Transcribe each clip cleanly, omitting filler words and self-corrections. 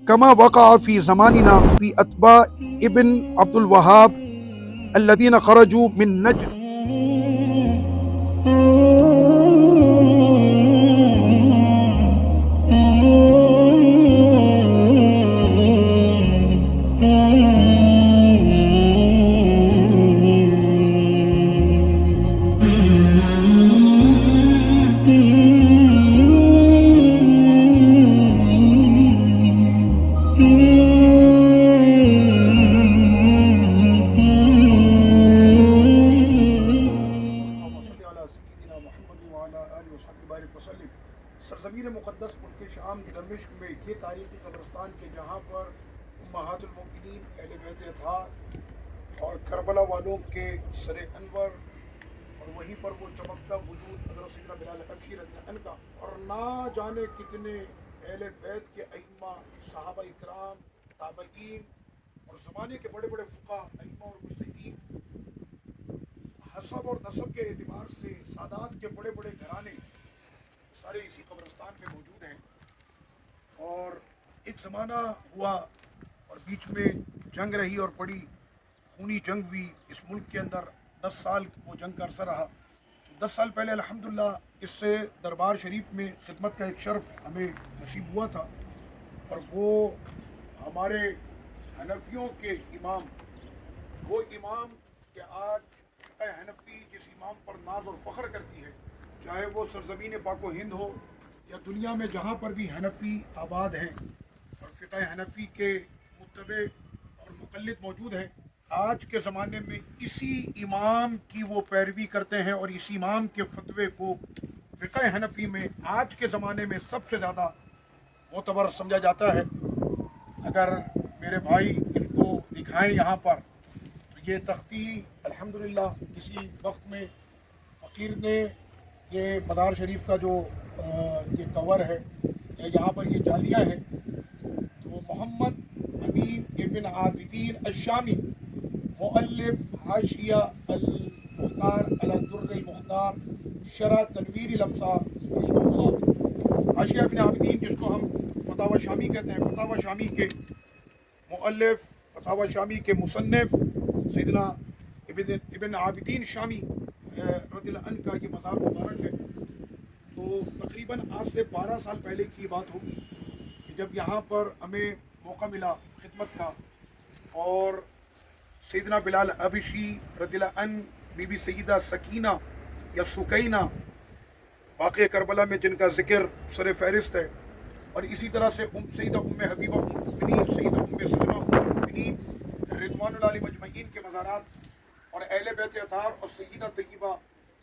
كما وقع في زماننا في أتباع ابن عبد الوهاب الذين خرجوا من نجد. سرزمین مقدس ملک شام دمشق میں یہ تاریخی قبرستان کے جہاں پر امہات المؤمنین اہل بیت اطہار اور کربلا والوں کے سر انور اور وہیں پر وہ چمکتا وجود حضرت سیدنا بلال حبشی رضی اللہ عنہ کا اور نہ جانے کتنے اہل بیت کے ائمہ صحابہ اکرام تابعین اور زمانے کے بڑے بڑے فقہ ائمہ اور مجتہدین حسب اور نسب کے اعتبار سے سادات کے بڑے بڑے گھرانے سارے اسی قبرستان میں موجود ہیں. اور ایک زمانہ ہوا اور بیچ میں جنگ رہی اور بڑی خونی جنگ ہوئی اس ملک کے اندر. 10 سال وہ جنگ کا عرصہ رہا. 10 سال پہلے الحمدللہ اس سے دربار شریف میں خدمت کا ایک شرف ہمیں نصیب ہوا تھا اور وہ ہمارے حنفیوں کے امام وہ امام کہ آج فقہ حنفی جس امام پر ناز اور فخر کرتی ہے چاہے وہ سرزمین پاک و ہند ہو یا دنیا میں جہاں پر بھی حنفی آباد ہیں اور فقہ حنفی کے متبع اور مقلد موجود ہیں آج کے زمانے میں اسی امام کی وہ پیروی کرتے ہیں اور اسی امام کے فتوے کو فقہ حنفی میں آج کے زمانے میں سب سے زیادہ معتبر سمجھا جاتا ہے. اگر میرے بھائی اس کو دکھائیں یہاں پر تو یہ تختی الحمدللہ کسی وقت میں فقیر نے یہ مزار شریف کا جو یہ کور ہے یا یہاں پر یہ جالیاں ہیں تو محمد امین ابن عابدین الشامی مؤلف حاشیہ المختار علی الدر المختار شرح تنویر الابصار رحمہ اللہ. حاشیہ ابن عابدین جس کو ہم فتاوی شامی کہتے ہیں, فتاوی شامی کے مؤلف فتاوی شامی کے مصنف سیدنا ابن عابدین شامی رضی اللہ عنہ کا یہ مزار مبارک ہے. تو تقریباً آج سے 12 سال پہلے کی بات ہوگی کہ جب یہاں پر ہمیں موقع ملا خدمت کا اور سیدنا بلال حبشی رضی اللہ عنہ بی بی سیدہ سکینہ یا سکینہ واقع کربلا میں جن کا ذکر سر فہرست ہے اور اسی طرح سے سیدہ ام حبیبہ ام المؤمنین سیدہ ام سلمہ ام المؤمنین رضوان اللہ علیہ مجمعین کے مزارات اور اہل بیت اطہار اور سیدہ طیبہ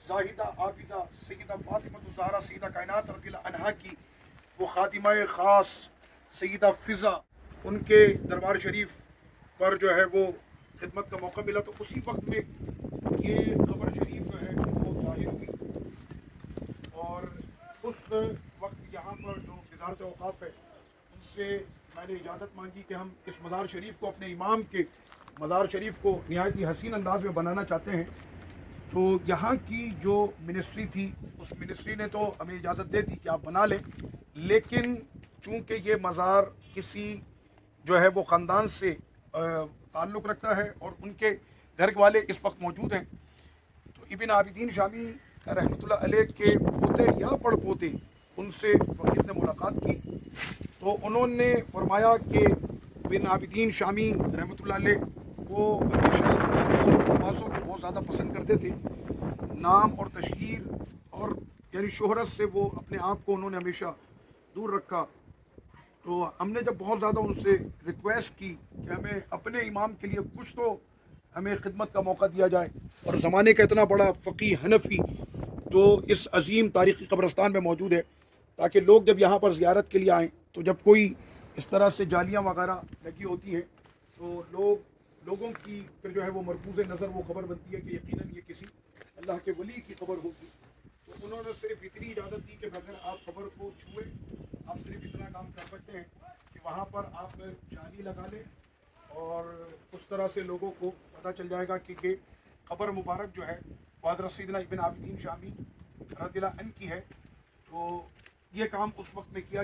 زاہدہ عابدہ سیدہ فاطمہ الزہرا سیدہ کائنات رضی اللہ عنہا کی وہ خادمہ خاص سیدہ فضا ان کے دربار شریف پر جو ہے وہ خدمت کا موقع ملا. تو اسی وقت میں یہ قبر شریف جو ہے وہ ظاہر ہوئی اور اس وقت یہاں پر جو وزارت اوقاف ہے ان سے میں نے اجازت مانگی کہ ہم اس مزار شریف کو اپنے امام کے مزار شریف کو نہایت ہی حسین انداز میں بنانا چاہتے ہیں. تو یہاں کی جو منسٹری تھی اس منسٹری نے تو ہمیں اجازت دے دی کہ آپ بنا لیں, لیکن چونکہ یہ مزار کسی جو ہے وہ خاندان سے تعلق رکھتا ہے اور ان کے گھر والے اس وقت موجود ہیں تو ابن عابدین شامی رحمۃ اللہ علیہ کے پوتے یا پڑ پوتے ان سے فقیر نے ملاقات کی تو انہوں نے فرمایا کہ ابن عابدین شامی رحمۃ اللہ علیہ وہ ہمیشہ نوازوں کو بہت زیادہ پسند کرتے تھے. نام اور تشہیر اور یعنی شہرت سے وہ اپنے آپ کو انہوں نے ہمیشہ دور رکھا. تو ہم نے جب بہت زیادہ ان سے ریکویسٹ کی کہ ہمیں اپنے امام کے لیے کچھ تو ہمیں خدمت کا موقع دیا جائے اور زمانے کا اتنا بڑا فقیہ حنفی جو اس عظیم تاریخی قبرستان میں موجود ہے تاکہ لوگ جب یہاں پر زیارت کے لیے آئیں تو جب کوئی اس طرح سے جالیاں وغیرہ لگی ہوتی ہیں تو لوگوں کی پھر جو ہے وہ مرکوز نظر وہ خبر بنتی ہے کہ یقیناً یہ کسی اللہ کے ولی کی خبر ہوگی. تو انہوں نے صرف اتنی اجازت دی کہ اگر آپ خبر کو چھوئیں آپ صرف اتنا کام کر سکتے ہیں کہ وہاں پر آپ جالی لگا لیں اور اس طرح سے لوگوں کو پتہ چل جائے گا کہ یہ قبر مبارک جو ہے وہ حضرت سیدنا ابن عابدین شامی رضی اللہ عنہ کی ہے. تو یہ کام اس وقت میں کیا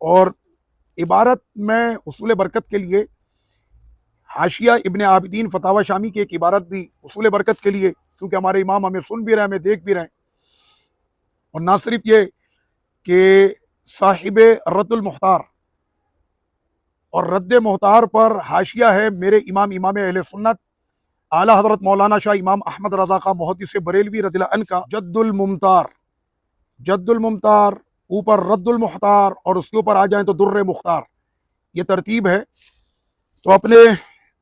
اور عبارت میں حصول برکت کے لیے حاشیہ ابن عابدین فتاوی شامی کی ایک عبارت بھی حصول برکت کے لیے، کیونکہ ہمارے امام ہمیں سن بھی رہے ہیں، ہمیں دیکھ بھی رہے ہیں، اور نہ صرف یہ کہ صاحب رد المختار اور رد محتار پر حاشیہ ہے میرے امام اہل سنت اعلیٰ حضرت مولانا شاہ امام احمد رضا خان محدث بریلوی رضی اللہ عنہ کا جد الممتار، اوپر رد المختار، اور اس کے اوپر آ جائیں تو در مختار، یہ ترتیب ہے۔ تو اپنے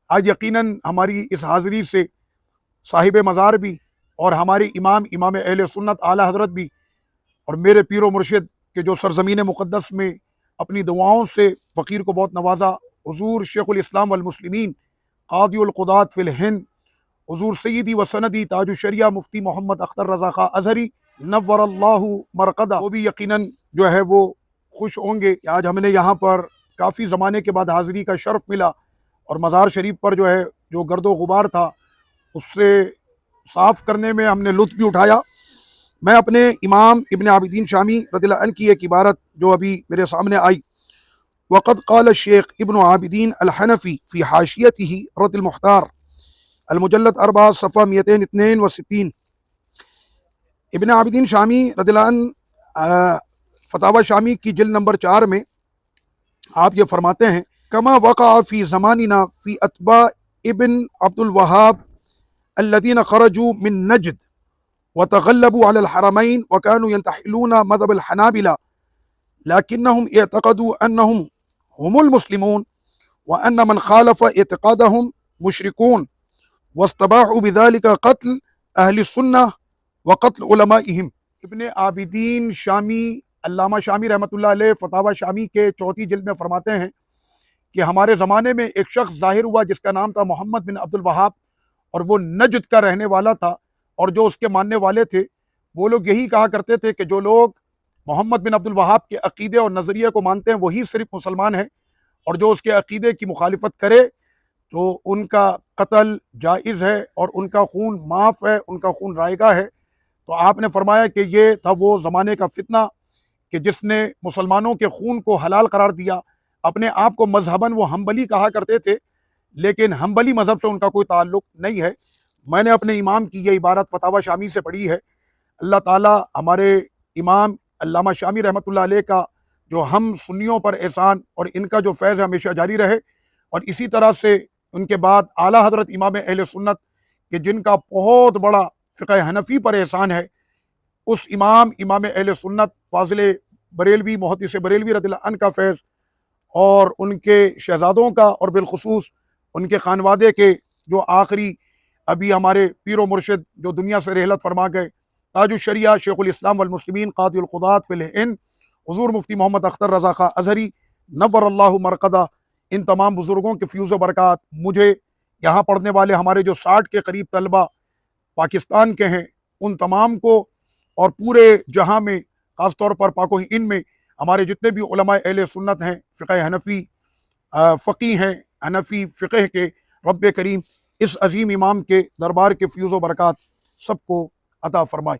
آج یقیناً ہماری اس حاضری سے صاحب مزار بھی اور ہماری امام اہل سنت اعلیٰ حضرت بھی اور میرے پیر و مرشد کے جو سرزمین مقدس میں اپنی دعاؤں سے فقیر کو بہت نوازا، حضور شیخ الاسلام والمسلمین قاضی القضات فی الہند حضور سیدی و سندی تاج الشریعہ مفتی محمد اختر رضا خان ازہری نور اللہ مرقدہ، وہ بھی یقیناً جو ہے وہ خوش ہوں گے کہ آج ہم نے یہاں پر کافی زمانے کے بعد حاضری کا شرف ملا، اور مزار شریف پر جو ہے جو گرد و غبار تھا اس سے صاف کرنے میں ہم نے لطف بھی اٹھایا۔ میں اپنے امام ابن عابدین شامی رضی اللہ عنہ کی ایک عبارت جو ابھی میرے سامنے آئی، وقد قال الشیخ ابن عابدین الحنفی فی حاشیتہ رد المختار المجلد 4 صفحہ 262، ابن عابدین شامی رضی اللہ عنہ فتاوی شامی کی جلد نمبر 4 میں آپ یہ فرماتے ہیں، کما وقع فی زماننا فی اتباع ابن عبد الوہاب الذین خرجوا من نجد وتغلبوا على الحرمين وكانوا ينتحلون مذهب الحنابلة لكنهم اعتقدوا أنهم هم المسلمون وأن من خالف اعتقادهم مشركون واستباحوا بذلك قتل أهل السنة وقتل علمائهم۔ ابن عابدین شامی علامہ شامی رحمۃ اللہ علیہ فتاوی شامی کے 4 جلد میں فرماتے ہیں کہ ہمارے زمانے میں ایک شخص ظاہر ہوا جس کا نام تھا محمد بن عبد الوہاب، اور وہ نجد کا رہنے والا تھا، اور جو اس کے ماننے والے تھے وہ لوگ یہی کہا کرتے تھے کہ جو لوگ محمد بن عبد الوہاب کے عقیدے اور نظریے کو مانتے ہیں وہی صرف مسلمان ہیں، اور جو اس کے عقیدے کی مخالفت کرے تو ان کا قتل جائز ہے اور ان کا خون معاف ہے، ان کا خون رائگاں ہے۔ تو آپ نے فرمایا کہ یہ تھا وہ زمانے کا فتنہ کہ جس نے مسلمانوں کے خون کو حلال قرار دیا۔ اپنے آپ کو مذہباً وہ حنبلی کہا کرتے تھے، لیکن حنبلی مذہب سے ان کا کوئی تعلق نہیں ہے۔ میں نے اپنے امام کی یہ عبارت فتاوی شامی سے پڑھی ہے۔ اللہ تعالیٰ ہمارے امام علامہ شامی رحمۃ اللہ علیہ کا جو ہم سنیوں پر احسان اور ان کا جو فیض ہے ہمیشہ جاری رہے، اور اسی طرح سے ان کے بعد اعلیٰ حضرت امام اہل سنت کہ جن کا بہت بڑا فقہ حنفی پر احسان ہے، اس امام اہل سنت فاضل بریلوی محدث بریلوی رضی اللہ عنہ کا فیض، اور ان کے شہزادوں کا، اور بالخصوص ان کے خانوادے کے جو آخری ابھی ہمارے پیر و مرشد جو دنیا سے رحلت فرما گئے، تاج الشریعہ شیخ الاسلام والمسلمین قاضی القضات فی الہند حضور مفتی محمد اختر رضا خان ازہری نور اللہ مرقدہ، ان تمام بزرگوں کے فیوز و برکات مجھے یہاں پڑھنے والے ہمارے جو 60 کے قریب طلبہ پاکستان کے ہیں ان تمام کو، اور پورے جہاں میں خاص طور پر پاک و ہند میں ہمارے جتنے بھی علماء اہل سنت ہیں، فقہ حنفی فقی ہیں حنفی فقہ کے، رب کریم اس عظیم امام کے دربار کے فیوز و برکات سب کو عطا فرمائے۔